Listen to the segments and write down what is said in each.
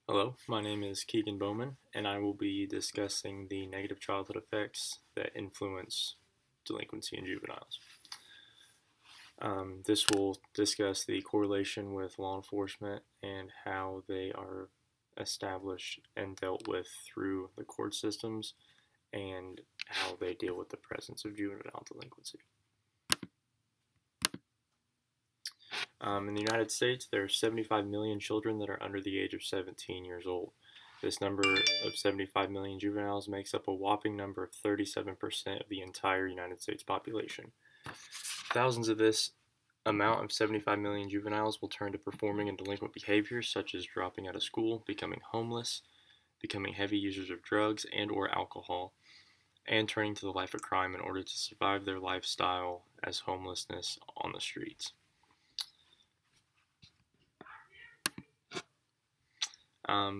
Hello, my name is Keegan Bowman, and I will be discussing the negative childhood effects that influence delinquency in juveniles. This will discuss the correlation with law enforcement and how they are established and dealt with through the court systems and how they deal with the presence of juvenile delinquency. In the United States, there are 75 million children that are under the age of 17 years old. This number of 75 million juveniles makes up a whopping number of 37% of the entire United States population. Thousands of this amount of 75 million juveniles will turn to performing in delinquent behaviors such as dropping out of school, becoming homeless, becoming heavy users of drugs and or alcohol, and turning to the life of crime in order to survive their lifestyle as homelessness on the streets.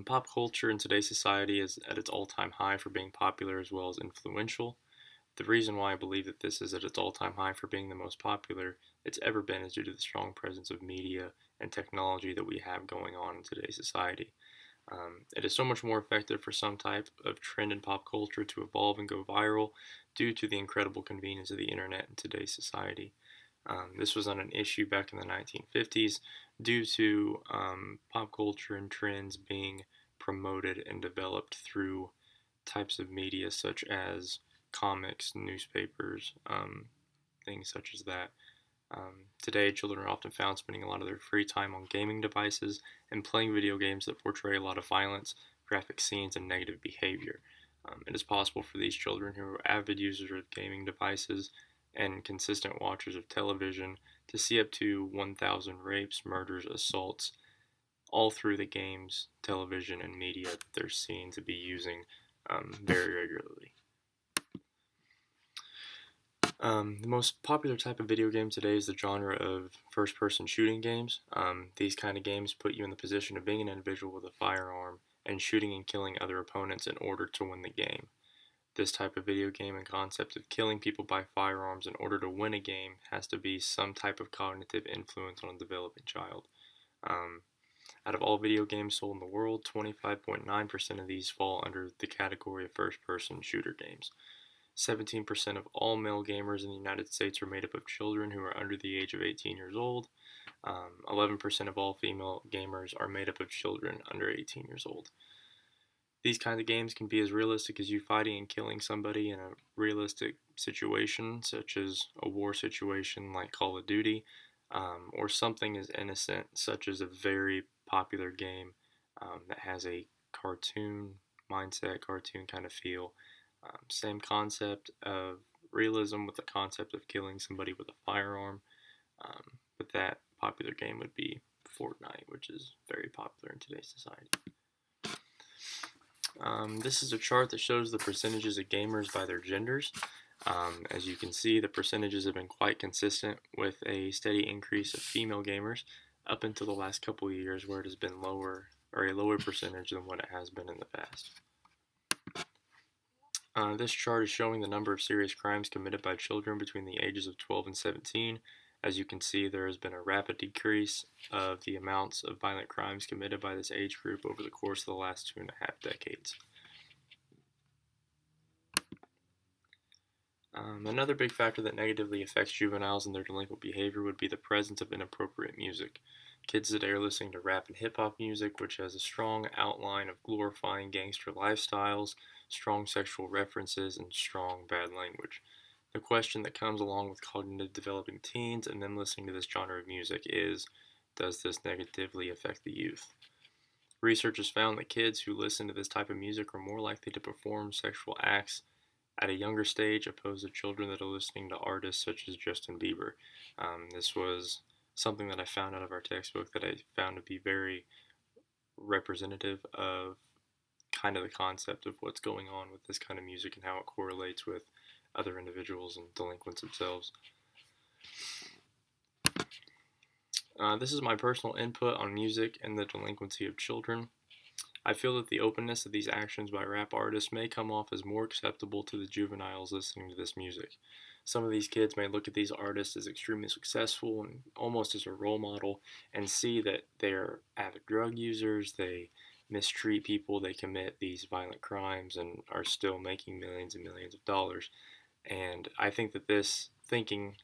Pop culture in today's society is at its all-time high for being popular as well as influential. The reason why I believe that this is at its all-time high for being the most popular it's ever been is due to the strong presence of media and technology that we have going on in today's society. It is so much more effective for some type of trend in pop culture to evolve and go viral due to the incredible convenience of the internet in today's society. This was not an issue back in the 1950s due to pop culture and trends being promoted and developed through types of media such as comics, newspapers, things such as that. Today, children are often found spending a lot of their free time on gaming devices and playing video games that portray a lot of violence, graphic scenes, and negative behavior. It is possible for these children who are avid users of gaming devices and consistent watchers of television to see up to 1,000 rapes, murders, assaults, all through the games, television, and media that they're seen to be using very regularly. The most popular type of video game today is the genre of first-person shooting games. These kind of games put you in the position of being an individual with a firearm and shooting and killing other opponents in order to win the game. This type of video game and concept of killing people by firearms in order to win a game has to be some type of cognitive influence on a developing child. Um, Out of all video games sold in the world, 25.9% of these fall under the category of first-person shooter games. 17% of all male gamers in the United States are made up of children who are under the age of 18 years old. 11% of all female gamers are made up of children under 18 years old. These kinds of games can be as realistic as you fighting and killing somebody in a realistic situation, such as a war situation like Call of Duty, or something as innocent, such as a very popular game that has a cartoon mindset, cartoon kind of feel. Same concept of realism with the concept of killing somebody with a firearm, but that popular game would be Fortnite, which is very popular in today's society. This is a chart that shows the percentages of gamers by their genders. As you can see, the percentages have been quite consistent with a steady increase of female gamers up until the last couple of years where it has been lower or a lower percentage than what it has been in the past. This chart is showing the number of serious crimes committed by children between the ages of 12 and 17. As you can see, there has been a rapid decrease of the amounts of violent crimes committed by this age group over the course of the last 2.5 decades. Another big factor that negatively affects juveniles and their delinquent behavior would be the presence of inappropriate music. Kids today are listening to rap and hip hop music, which has a strong outline of glorifying gangster lifestyles, strong sexual references, and strong bad language. The question that comes along with cognitive developing teens and them listening to this genre of music is, does this negatively affect the youth? Research has found that kids who listen to this type of music are more likely to perform sexual acts at a younger stage opposed to children that are listening to artists such as Justin Bieber. This was something that I found out of our textbook that I found to be very representative of kind of the concept of what's going on with this kind of music and how it correlates with other individuals and delinquents themselves. This is my personal input on music and the delinquency of children. I feel that the openness of these actions by rap artists may come off as more acceptable to the juveniles listening to this music. Some of these kids may look at these artists as extremely successful and almost as a role model and see that they're avid drug users, they mistreat people, they commit these violent crimes and are still making millions and millions of dollars. And I think that this thinking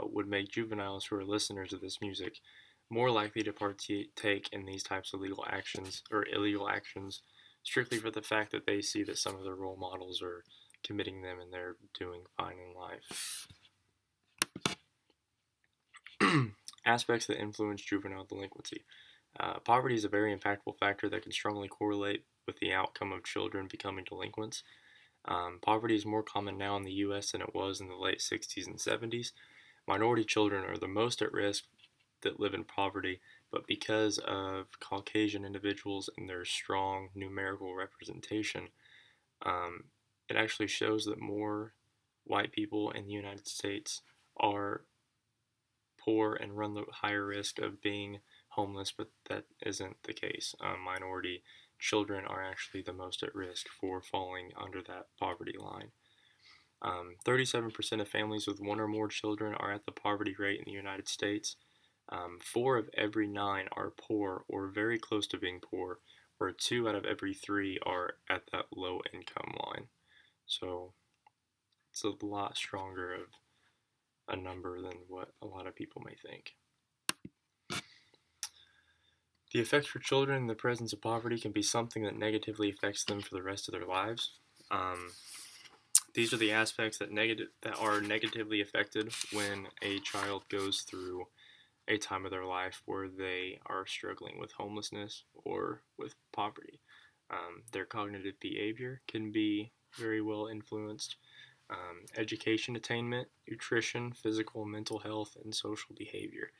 would make juveniles who are listeners of this music more likely to partake in these types of legal actions or illegal actions strictly for the fact that they see that some of their role models are committing them and they're doing fine in life. Aspects that influence juvenile delinquency. Poverty is a very impactful factor that can strongly correlate with the outcome of children becoming delinquents. Poverty is more common now in the U.S. than it was in the late 60s and 70s. Minority children are the most at risk that live in poverty, but because of Caucasian individuals and their strong numerical representation, um, it actually shows that more white people in the United States are poor and run the higher risk of being homeless, but that isn't the case. Minority children are actually the most at risk for falling under that poverty line. 37% of families with one or more children are at the poverty rate in the United States. 4 of every 9 are poor or very close to being poor, where 2 out of every 3 are at that low income line. So it's a lot stronger of a number than what a lot of people may think. The effects for children in the presence of poverty can be something that negatively affects them for the rest of their lives. Um, these are the aspects that are negatively affected when a child goes through a time of their life where they are struggling with homelessness or with poverty. Their cognitive behavior can be very well influenced. Education attainment, nutrition, physical and mental health, and social behavior.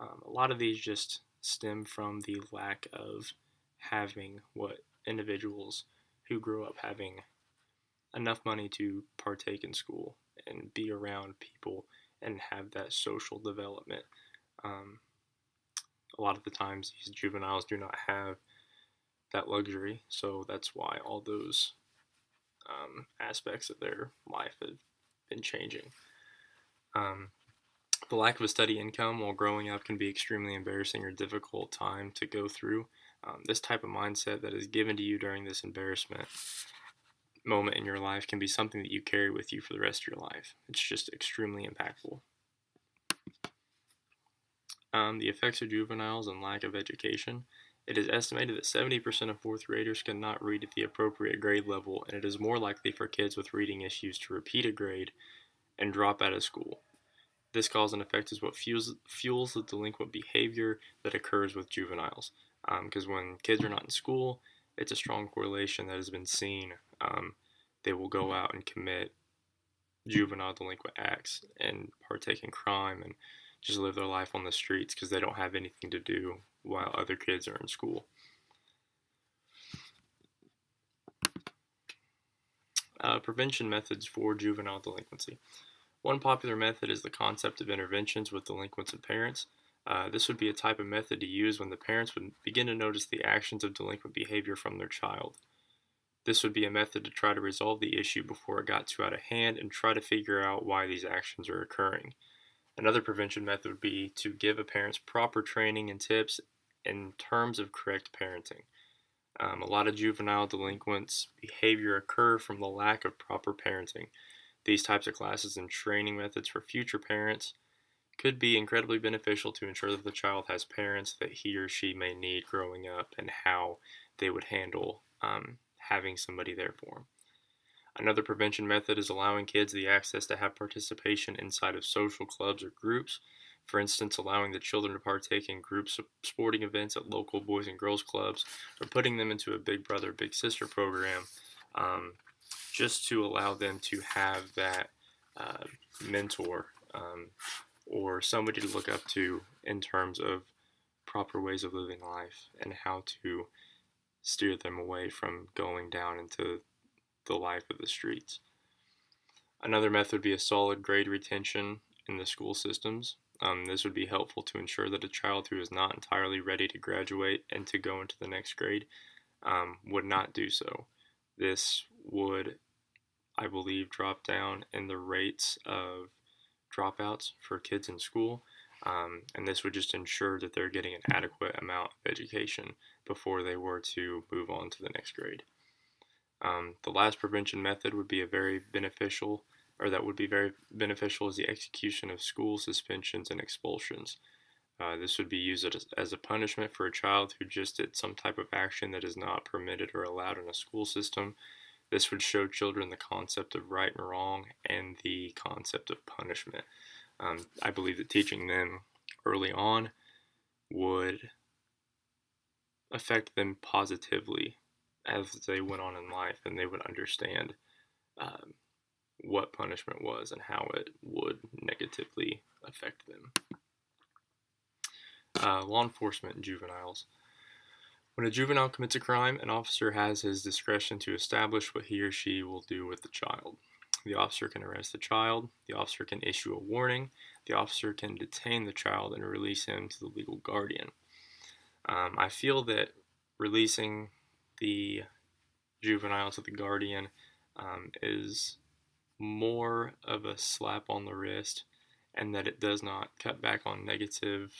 A lot of these just stem from the lack of having what individuals who grew up having enough money to partake in school and be around people and have that social development. Um, a lot of the times, these juveniles do not have that luxury, so that's why all those aspects of their life have been changing. Um, the lack of a steady income while growing up can be extremely embarrassing or difficult time to go through. This type of mindset that is given to you during this embarrassment moment in your life can be something that you carry with you for the rest of your life. It's just extremely impactful. The effects of juveniles and lack of education. It is estimated that 70% of fourth graders cannot read at the appropriate grade level, and it is more likely for kids with reading issues to repeat a grade and drop out of school. This cause and effect is what fuels the delinquent behavior that occurs with juveniles. Because when kids are not in school, it's a strong correlation that has been seen. They will go out and commit juvenile delinquent acts and partake in crime and just live their life on the streets because they don't have anything to do while other kids are in school. Prevention methods for juvenile delinquency. One popular method is the concept of interventions with delinquents and parents. This would be a type of method to use when the parents would begin to notice the actions of delinquent behavior from their child. This would be a method to try to resolve the issue before it got too out of hand and try to figure out why these actions are occurring. Another prevention method would be to give a parents proper training and tips in terms of correct parenting. A lot of juvenile delinquents' behavior occur from the lack of proper parenting. These types of classes and training methods for future parents could be incredibly beneficial to ensure that the child has parents that he or she may need growing up and how they would handle having somebody there for them. Another prevention method is allowing kids the access to have participation inside of social clubs or groups. For instance, allowing the children to partake in group sporting events at local boys and girls clubs, or putting them into a Big Brother, Big Sister program, just to allow them to have that mentor or somebody to look up to in terms of proper ways of living life and how to steer them away from going down into the life of the streets. Another method would be a solid grade retention in the school systems. This would be helpful to ensure that a child who is not entirely ready to graduate and to go into the next grade would not do so. This would, I believe, drop down in the rates of dropouts for kids in school. And this would just ensure that they're getting an adequate amount of education before they were to move on to the next grade. The last prevention method would be that would be very beneficial, is the execution of school suspensions and expulsions. This would be used as a punishment for a child who just did some type of action that is not permitted or allowed in a school system. This would show children the concept of right and wrong and the concept of punishment. I believe that teaching them early on would affect them positively as they went on in life, and they would understand um, what punishment was and how it would negatively affect them. Law enforcement and juveniles. When a juvenile commits a crime, an officer has his discretion to establish what he or she will do with the child. The officer can arrest the child, the officer can issue a warning, the officer can detain the child and release him to the legal guardian. I feel that releasing the juvenile to the guardian is more of a slap on the wrist, and that it does not cut back on negative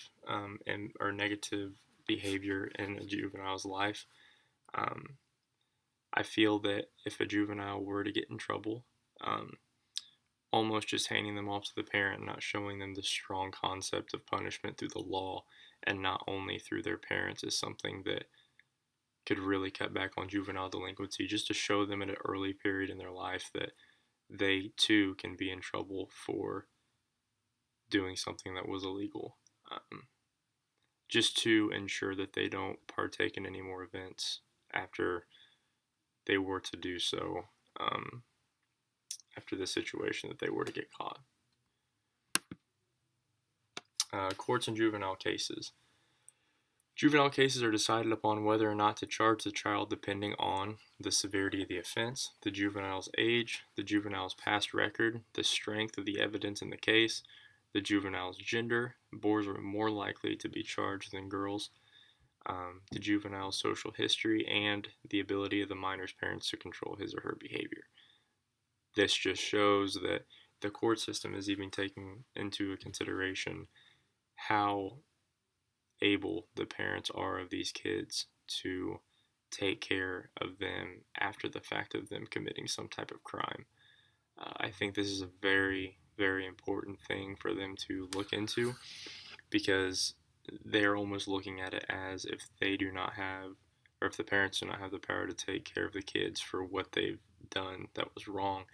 behavior in a juvenile's life. Um, I feel that if a juvenile were to get in trouble, um, almost just handing them off to the parent, not showing them the strong concept of punishment through the law and not only through their parents, is something that could really cut back on juvenile delinquency, just to show them at an early period in their life that they too can be in trouble for doing something that was illegal, just to ensure that they don't partake in any more events after they were to do so, after the situation that they were to get caught. Courts and juvenile cases. Juvenile cases are decided upon whether or not to charge the child depending on the severity of the offense, the juvenile's age, the juvenile's past record, the strength of the evidence in the case, the juvenile's gender. Boys are more likely to be charged than girls. The juvenile's social history, and the ability of the minor's parents to control his or her behavior. This just shows that the court system is even taking into consideration how able the parents are of these kids to take care of them after the fact of them committing some type of crime. I think this is a very, very important thing for them to look into, because they're almost looking at it as if they do not have, or if the parents do not have the power to take care of the kids for what they've done that was wrong,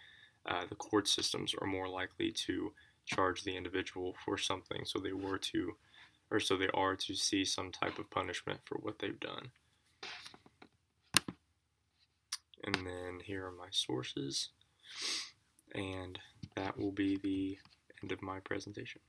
the court systems are more likely to charge the individual for something, so they are to see some type of punishment for what they've done. And then here are my sources, and that will be the end of my presentation.